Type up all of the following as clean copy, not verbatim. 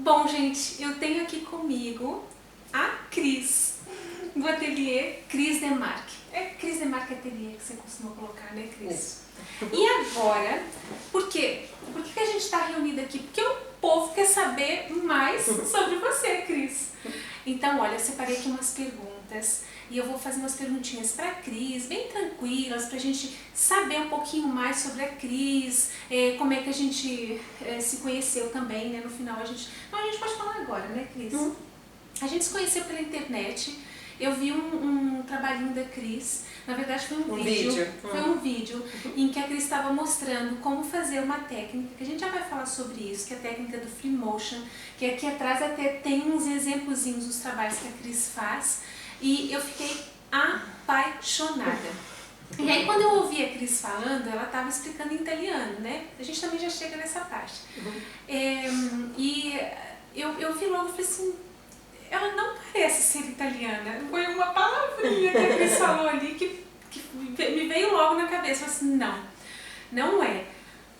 Bom, gente, eu tenho aqui comigo a Cris, do ateliê Cris Demarque. É Cris Demarque Ateliê que você costuma colocar, né, Cris? Isso. E agora, por quê? Por que a gente está reunida aqui? Porque o povo quer saber mais sobre você, Cris. Então, olha, eu separei aqui umas perguntas e eu vou fazer umas perguntinhas para a Cris, bem tranquilas, para a gente saber um pouquinho mais sobre a Cris, como é que a gente se conheceu também, né? No final a gente... Não, a gente pode falar agora, né, Cris? A gente se conheceu pela internet. Eu vi um trabalhinho da Cris, na verdade foi um vídeo. Foi um vídeo em que a Cris estava mostrando como fazer uma técnica, que a gente já vai falar sobre isso, que é a técnica do Free Motion, que aqui atrás até tem uns exemplozinhos dos trabalhos que a Cris faz, e eu fiquei apaixonada. E aí quando eu ouvi a Cris falando, ela estava explicando em italiano, né? A gente também já chega nessa parte. E eu vi logo e falei assim, ela não parece ser italiana. Foi uma palavrinha que a Cris falou ali que me veio logo na cabeça. Eu falei assim, não é.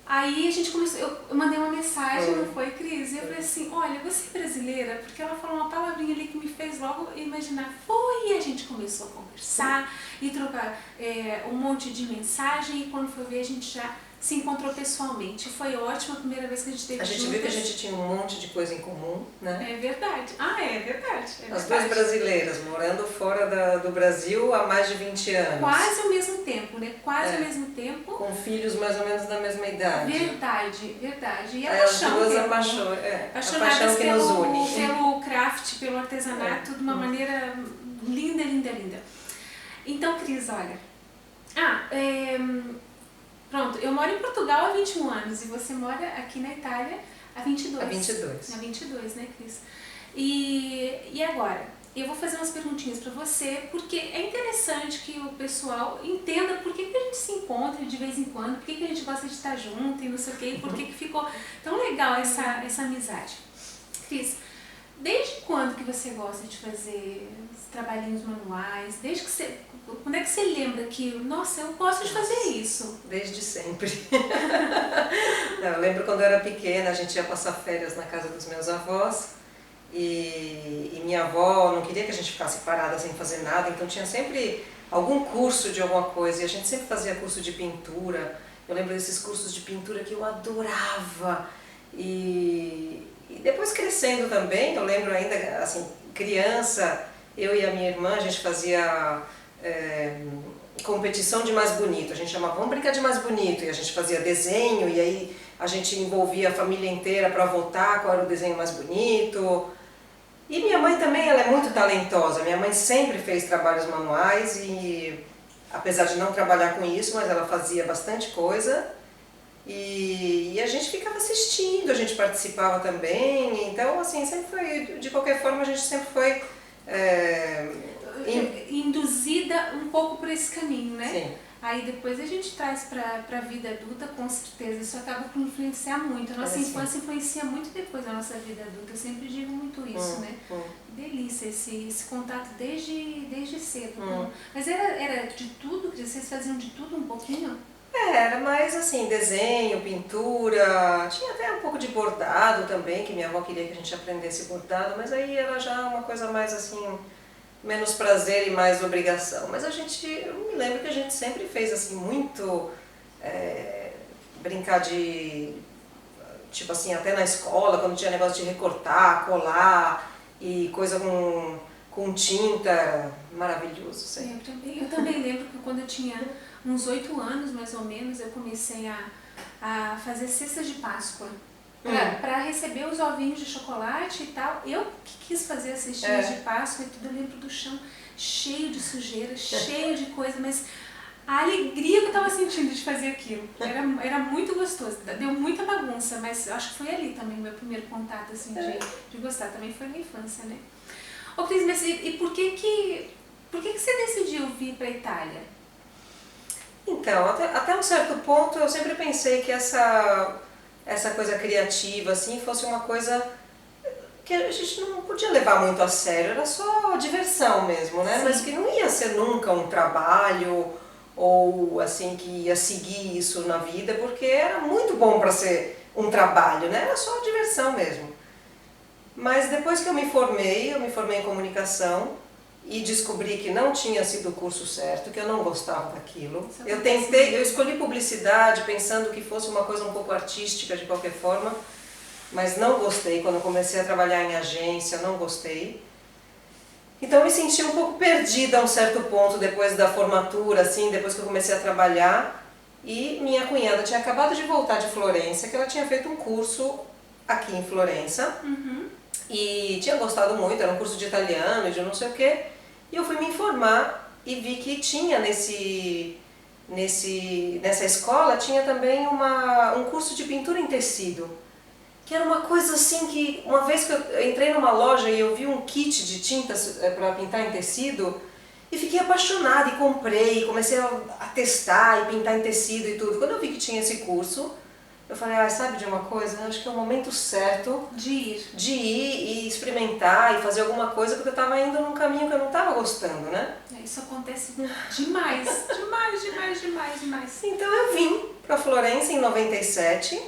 Aí a gente começou, eu mandei uma mensagem, não foi, Cris? E eu falei assim, olha, você é brasileira? Porque ela falou uma palavrinha ali que me fez logo imaginar. Foi, e a gente começou a conversar e trocar um monte de mensagem. E quando foi ver, a gente já se encontrou pessoalmente. Foi ótimo a primeira vez que a gente teve juntas. A gente viu que a gente tinha um monte de coisa em comum, né? É verdade. É verdade. As duas brasileiras, morando fora do Brasil há mais de 20 anos. Quase ao mesmo tempo, né? Quase ao mesmo tempo. Com filhos mais ou menos da mesma idade. Verdade. E a As paixão. duas apaixonadas que pelo, nos une. Pelo craft, pelo artesanato, de uma maneira linda. Então, Cris, olha. Pronto, eu moro em Portugal há 21 anos e você mora aqui na Itália há 22. Há 22. Há 22, né, Cris? E agora, eu vou fazer umas perguntinhas pra você, porque é interessante que o pessoal entenda por que a gente se encontra de vez em quando, por que a gente gosta de estar junto e não sei o quê, e por que ficou tão legal essa amizade. Cris, desde quando que você gosta de fazer trabalhinhos manuais? Quando é que você lembra que, nossa, eu gosto de fazer isso? Desde sempre. Eu lembro quando eu era pequena, a gente ia passar férias na casa dos meus avós e minha avó não queria que a gente ficasse parada sem fazer nada, então tinha sempre algum curso de alguma coisa e a gente sempre fazia curso de pintura. Eu lembro desses cursos de pintura que eu adorava e depois crescendo também, eu lembro ainda, assim, criança, eu e a minha irmã, a gente fazia competição de mais bonito, a gente chamava, vamos brincar de mais bonito, e a gente fazia desenho, e aí a gente envolvia a família inteira para votar qual era o desenho mais bonito. E minha mãe também, ela é muito talentosa, minha mãe sempre fez trabalhos manuais e, apesar de não trabalhar com isso, mas ela fazia bastante coisa. E a gente ficava assistindo, a gente participava também, então assim, sempre foi, de qualquer forma a gente sempre foi induzida um pouco por esse caminho, né? Sim. Aí depois a gente traz pra vida adulta, com certeza, isso acaba por influenciar muito. A nossa infância influencia muito depois da nossa vida adulta, eu sempre digo muito isso, né? Delícia esse contato desde cedo. Mas era de tudo? Vocês faziam de tudo um pouquinho? Era mais assim, desenho, pintura, tinha até um pouco de bordado também, que minha avó queria que a gente aprendesse bordado, mas aí era já uma coisa mais assim, menos prazer e mais obrigação. Mas eu me lembro que a gente sempre fez assim, muito brincar de, tipo assim, até na escola, quando tinha negócio de recortar, colar e coisa com tinta, maravilhoso sempre. Eu também lembro que quando eu tinha uns 8 anos, mais ou menos, eu comecei a fazer cestas de Páscoa para receber os ovinhos de chocolate e tal. Eu que quis fazer as cestinhas de Páscoa e tudo, eu lembro do chão cheio de sujeira, cheio de coisa, mas a alegria que eu estava sentindo de fazer aquilo, era muito gostoso, deu muita bagunça, mas acho que foi ali também o meu primeiro contato assim, de gostar, também foi na infância, né? Ô Cris, mas e por que você decidiu vir para a Itália? Então, até um certo ponto eu sempre pensei que essa coisa criativa assim fosse uma coisa que a gente não podia levar muito a sério, era só diversão mesmo, né? Sim. Mas que não ia ser nunca um trabalho ou assim que ia seguir isso na vida, porque era muito bom para ser um trabalho, né? Era só diversão mesmo. Mas depois que eu me formei em comunicação e descobri que não tinha sido o curso certo, que eu não gostava daquilo. Eu escolhi publicidade pensando que fosse uma coisa um pouco artística de qualquer forma, mas não gostei. Quando eu comecei a trabalhar em agência, não gostei. Então eu me senti um pouco perdida a um certo ponto depois da formatura, assim, depois que eu comecei a trabalhar. E minha cunhada tinha acabado de voltar de Florença, que ela tinha feito um curso aqui em Florença. E tinha gostado muito, era um curso de italiano e de não sei o quê. E eu fui me informar e vi que tinha nessa escola, tinha também um curso de pintura em tecido. Que era uma coisa assim que, uma vez que eu entrei numa loja e eu vi um kit de tintas para pintar em tecido, e fiquei apaixonada e comprei, comecei a testar e pintar em tecido e tudo. Quando eu vi que tinha esse curso, eu falei, sabe de uma coisa? Eu acho que é o momento certo de ir e experimentar e fazer alguma coisa, porque eu estava indo num caminho que eu não estava gostando, né? Isso acontece demais, demais. Então eu vim para Florença em 97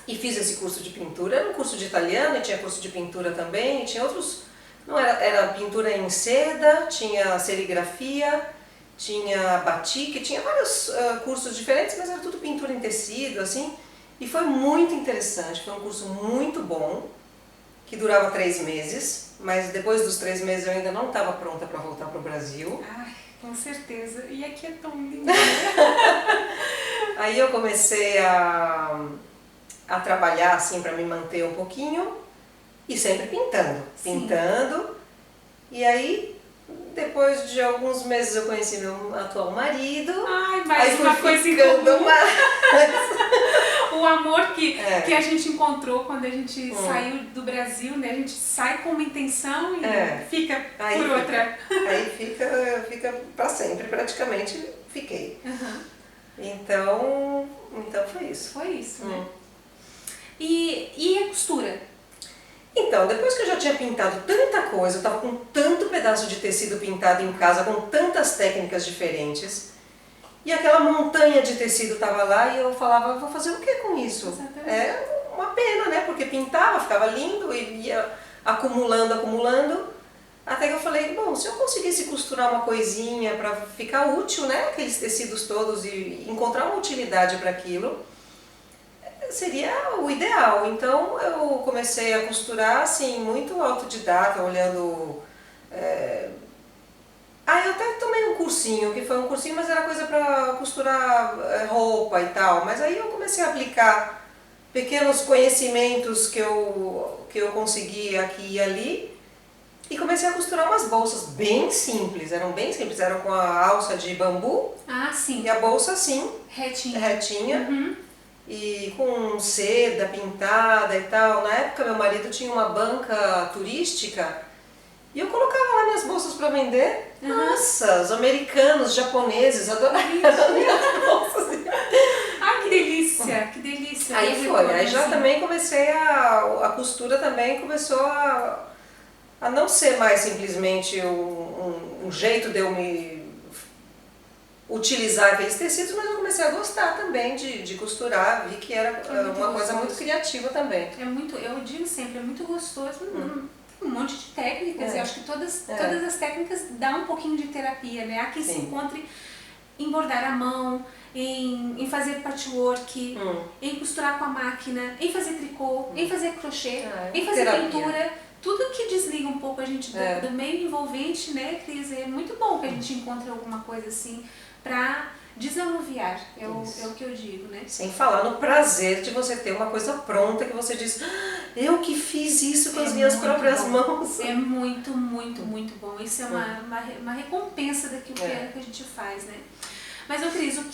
e fiz esse curso de pintura. Era um curso de italiano e tinha curso de pintura também, e tinha outros... Não era pintura em seda, tinha serigrafia, tinha batik, tinha vários cursos diferentes, mas era tudo pintura em tecido, assim. E foi muito interessante, foi um curso muito bom, que durava 3 meses, mas depois dos 3 meses eu ainda não estava pronta para voltar para o Brasil. Ai, com certeza. E aqui é tão lindo. Aí eu comecei a trabalhar assim para me manter um pouquinho e sempre pintando. E aí, depois de alguns meses eu conheci meu atual marido. Ai, mais uma coisa em comum. O amor que a gente encontrou quando a gente saiu do Brasil, né? A gente sai com uma intenção e fica por outra. Aí fica para sempre, praticamente fiquei. Então foi isso. Foi isso, né? E a costura? Então, depois que eu já tinha pintado tanta coisa, eu estava com tanto pedaço de tecido pintado em casa, com tantas técnicas diferentes, e aquela montanha de tecido estava lá e eu falava, vou fazer o que com isso? Exatamente. É uma pena, né? Porque pintava, ficava lindo e ia acumulando, até que eu falei, bom, se eu conseguisse costurar uma coisinha para ficar útil, né? Aqueles tecidos todos e encontrar uma utilidade para aquilo, seria o ideal. Então eu comecei a costurar assim, muito autodidata, olhando... eu até tomei um cursinho, que foi um cursinho, mas era coisa para costurar roupa e tal. Mas aí eu comecei a aplicar pequenos conhecimentos que eu consegui aqui e ali e comecei a costurar umas bolsas bem simples, eram com a alça de bambu sim. e a bolsa assim, retinha. E com seda pintada e tal. Na época meu marido tinha uma banca turística e eu colocava lá minhas bolsas para vender. Nossa, os americanos, japoneses adoravam minhas bolsas. Que delícia. Aí foi, aí já também comecei a costura também começou a não ser mais simplesmente um jeito de eu me utilizar aqueles tecidos, mas eu comecei a gostar também de costurar, vi que era uma coisa muito criativa também. Eu digo sempre, é muito gostoso, um monte de técnicas, eu acho que todas as técnicas dão um pouquinho de terapia, né? Há quem se encontre em bordar à mão, em fazer patchwork, em costurar com a máquina, em fazer tricô, em fazer crochê, em fazer pintura. Tudo que desliga um pouco a gente do meio envolvente, né, Cris? É muito bom que a gente encontre alguma coisa assim para desanuviar, é o que eu digo, né? Sem falar no prazer de você ter uma coisa pronta que você diz, eu que fiz isso com as minhas próprias mãos. É muito bom. Isso é uma recompensa daquilo que a gente faz, né? Mas, Cris, o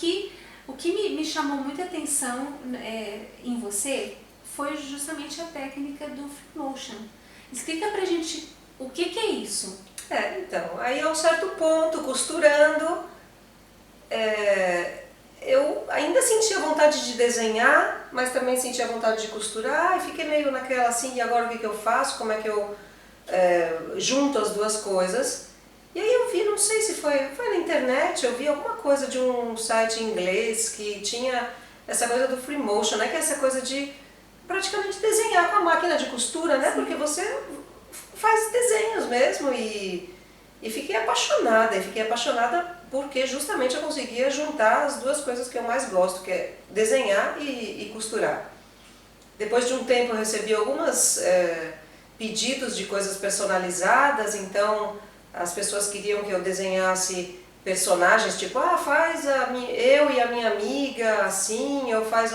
que me chamou muita atenção em você foi justamente a técnica do free motion. Explica pra gente o que é isso. Então, aí a um certo ponto, costurando, eu ainda sentia vontade de desenhar, mas também sentia vontade de costurar, e fiquei meio naquela assim, e agora o que eu faço? Como é que eu junto as duas coisas? E aí eu vi, não sei se foi na internet, eu vi alguma coisa de um site em inglês que tinha essa coisa do free motion, né? Que é essa coisa de praticamente desenhar desenhar com a máquina de costura, né? Sim. Porque você faz desenhos mesmo e fiquei apaixonada porque justamente eu conseguia juntar as duas coisas que eu mais gosto, que é desenhar e costurar. Depois de um tempo eu recebi algumas pedidos de coisas personalizadas, então as pessoas queriam que eu desenhasse personagens, tipo, faz eu e a minha amiga assim, ou faz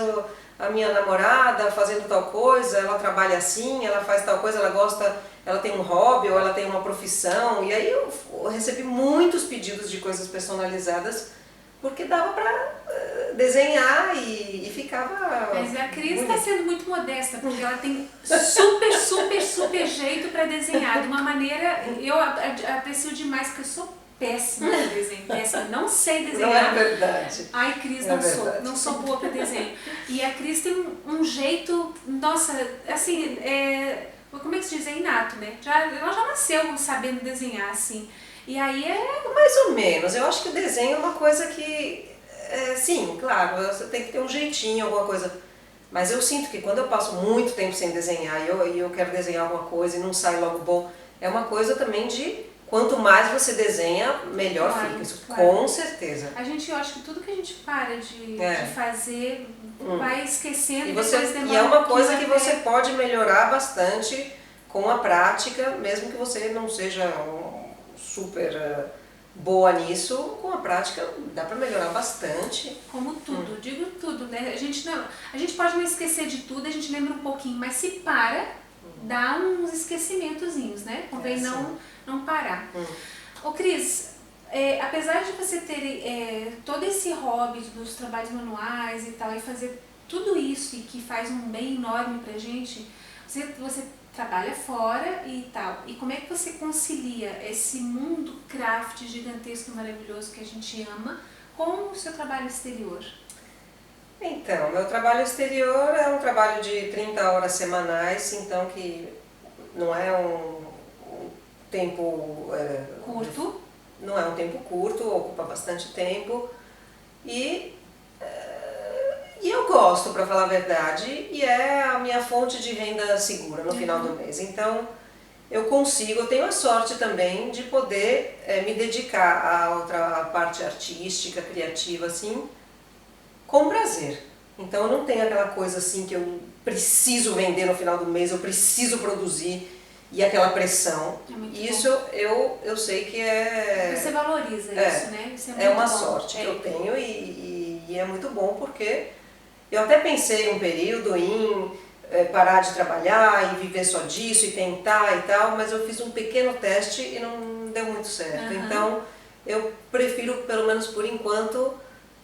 a minha namorada fazendo tal coisa, ela trabalha assim, ela faz tal coisa, ela gosta, ela tem um hobby ou ela tem uma profissão. E aí eu recebi muitos pedidos de coisas personalizadas, porque dava pra desenhar e ficava... Mas a Cris está sendo muito modesta, porque ela tem super jeito para desenhar, de uma maneira, eu aprecio demais, porque eu sou péssima para desenho, péssima, não sei desenhar. Não é verdade. Ai, Cris, não sou boa para desenho. E a Cris tem um jeito, nossa, assim, como é que se diz? É inato, né? Ela já nasceu sabendo desenhar, assim. E aí mais ou menos, eu acho que o desenho é uma coisa que, sim, claro, você tem que ter um jeitinho, alguma coisa. Mas eu sinto que quando eu passo muito tempo sem desenhar e eu quero desenhar alguma coisa e não sai logo bom, é uma coisa também de... Quanto mais você desenha, melhor fica, isso com certeza. Eu acho que tudo que a gente para de fazer vai esquecendo e é uma coisa que você pode melhorar bastante com a prática, mesmo que você não seja super boa nisso, com a prática dá para melhorar bastante. Como tudo, digo tudo, né? A gente pode não esquecer de tudo, a gente lembra um pouquinho, mas se para, dá uns esquecimentozinhos, né? Convém não parar. Ô Cris, apesar de você ter todo esse hobby dos trabalhos manuais e tal, e fazer tudo isso e que faz um bem enorme pra gente, você trabalha fora e tal. E como é que você concilia esse mundo craft gigantesco e maravilhoso que a gente ama com o seu trabalho exterior? Então, meu trabalho exterior é um trabalho de 30 horas semanais, então que não é um tempo curto? Não é um tempo curto, ocupa bastante tempo e eu gosto, para falar a verdade, e é a minha fonte de renda segura no final do mês. Então eu tenho a sorte também de poder me dedicar à outra parte artística, criativa, assim, com prazer. Então eu não tenho aquela coisa assim que eu preciso vender no final do mês, eu preciso produzir e aquela pressão. Isso eu sei que Você valoriza isso, né? Isso é uma sorte que eu tenho e é muito bom porque eu até pensei um período em parar de trabalhar e viver só disso e tentar e tal, mas eu fiz um pequeno teste e não deu muito certo. Então eu prefiro, pelo menos por enquanto,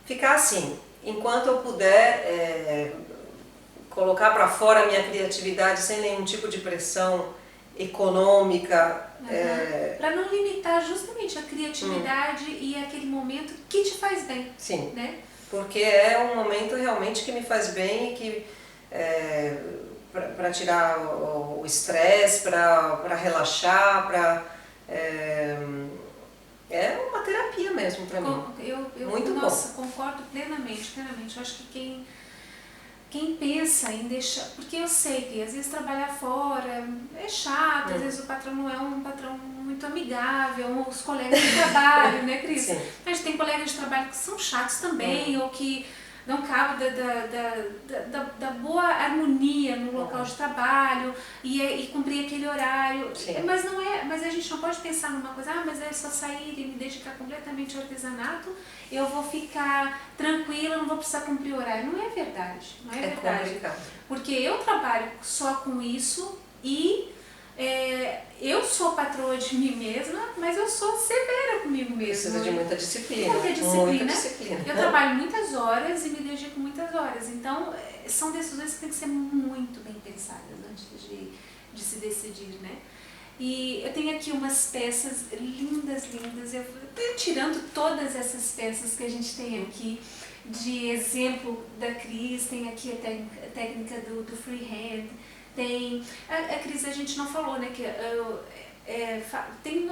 ficar assim. Enquanto eu puder colocar para fora a minha criatividade sem nenhum tipo de pressão econômica. Para não limitar justamente a criatividade e aquele momento que te faz bem. Sim, né? Porque é um momento realmente que me faz bem e que para tirar o estresse, para relaxar, é uma terapia mesmo para mim. Muito nossa, bom. Concordo plenamente. Eu acho que quem pensa em deixar... Porque eu sei que às vezes trabalhar fora é chato, às vezes o patrão não é um patrão muito amigável, ou os colegas de trabalho, né, Cris? Sim. A gente tem colegas de trabalho que são chatos também, ou que não cabem da boa harmonia no local de trabalho e cumprir aquele horário. Mas a gente não pode pensar numa coisa, mas é só sair e me dedicar completamente ao artesanato, eu vou ficar tranquila, não vou precisar cumprir horário. Não é verdade, não é verdade. Complicado. Porque eu trabalho só com isso e eu sou patroa de mim mesma, mas eu sou severa comigo mesma. Precisa de muita disciplina. Muita disciplina. Eu trabalho muitas horas e me dedico muitas horas. Então, são decisões que têm que ser muito bem pensadas antes de se decidir, né? E eu tenho aqui umas peças lindas. Eu tirando todas essas peças que a gente tem aqui, de exemplo da Cris, tem aqui a técnica do freehand. Tem, a Cris, a gente não falou, né, que tem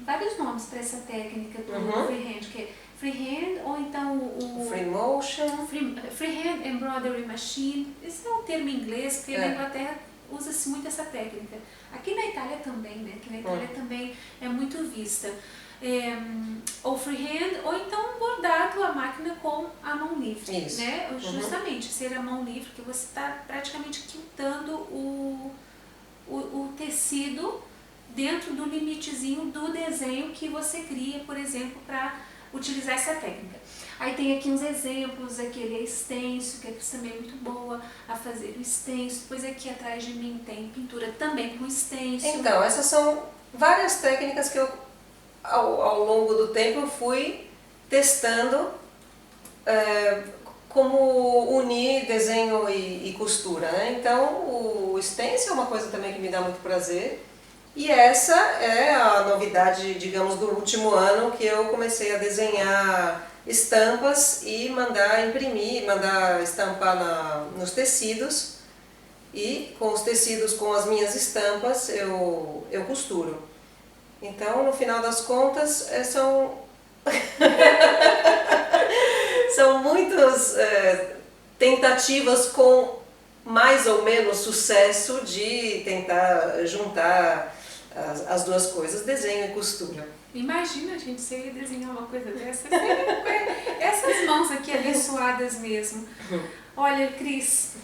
vários nomes para essa técnica do freehand, que freehand, ou então o Free motion. freehand embroidery machine. Esse é um termo em inglês, porque na Inglaterra usa-se muito essa técnica. Aqui na Itália também, né? Aqui na Itália também é muito vista. Ou freehand, ou então bordado a máquina com a mão livre. Isso. Né? Justamente, ser a mão livre, que você está praticamente quiltando o tecido dentro do limitezinho do desenho que você cria, por exemplo, para utilizar essa técnica. Aí tem aqui uns exemplos, aquele é stencil, que a Cris também é muito boa a fazer o stencil. Depois aqui atrás de mim tem pintura também com stencil. Então, essas são várias técnicas que eu, ao longo do tempo, eu fui testando como unir desenho e costura, né? Então, o stencil é uma coisa também que me dá muito prazer. E essa é a novidade, digamos, do último ano, que eu comecei a desenhar estampas e mandar imprimir, mandar estampar nos tecidos. E com os tecidos, com as minhas estampas, eu costuro. Então, no final das contas, são muitas tentativas com mais ou menos sucesso de tentar juntar as duas coisas, desenho e costura. Imagina, gente, você ia desenhar uma coisa dessa, essas mãos aqui abençoadas mesmo. Olha, Cris,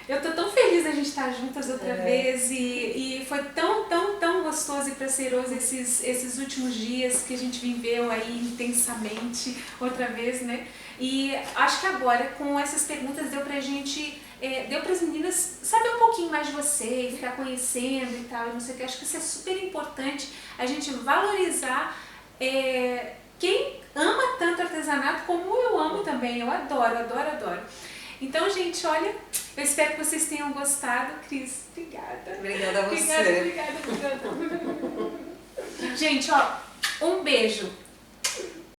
eu tô tão feliz da gente estar juntas outra vez e foi tão gostoso e prazeroso esses últimos dias que a gente viveu aí intensamente outra vez, né? E acho que agora, com essas perguntas, deu pra gente, deu para as meninas saber um pouquinho mais de você, ficar conhecendo e tal, não sei o que. Acho que isso é super importante, a gente valorizar quem ama tanto artesanato como eu amo também. Eu adoro. Então, gente, olha, eu espero que vocês tenham gostado. Cris, obrigada. Obrigada a você. Obrigada. Gente, ó, um beijo.